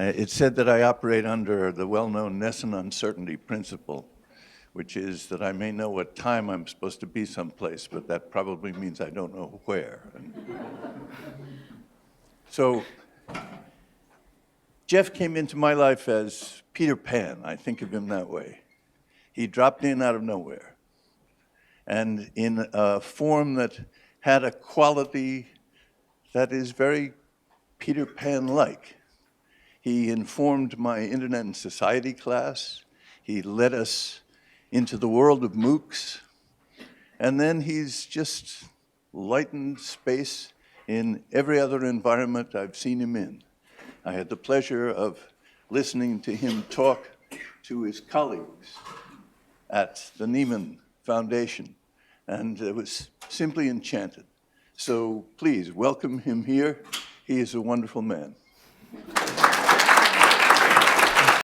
It's said that I operate under the well-known Nesson uncertainty principle, which is that I may know what time I'm supposed to be someplace, but that probably means I don't know where. So Jeff came into my life as Peter Pan. I think of him that way. He dropped in out of nowhere, and in a form that had a quality that is very Peter Pan-like. He informed my Internet and Society class. He led us into the world of MOOCs. And then he's just lightened space in every other environment I've seen him in. I had the pleasure of listening to him talk to his colleagues at the Nieman Foundation, and it was simply enchanted. So please welcome him here. He is a wonderful man.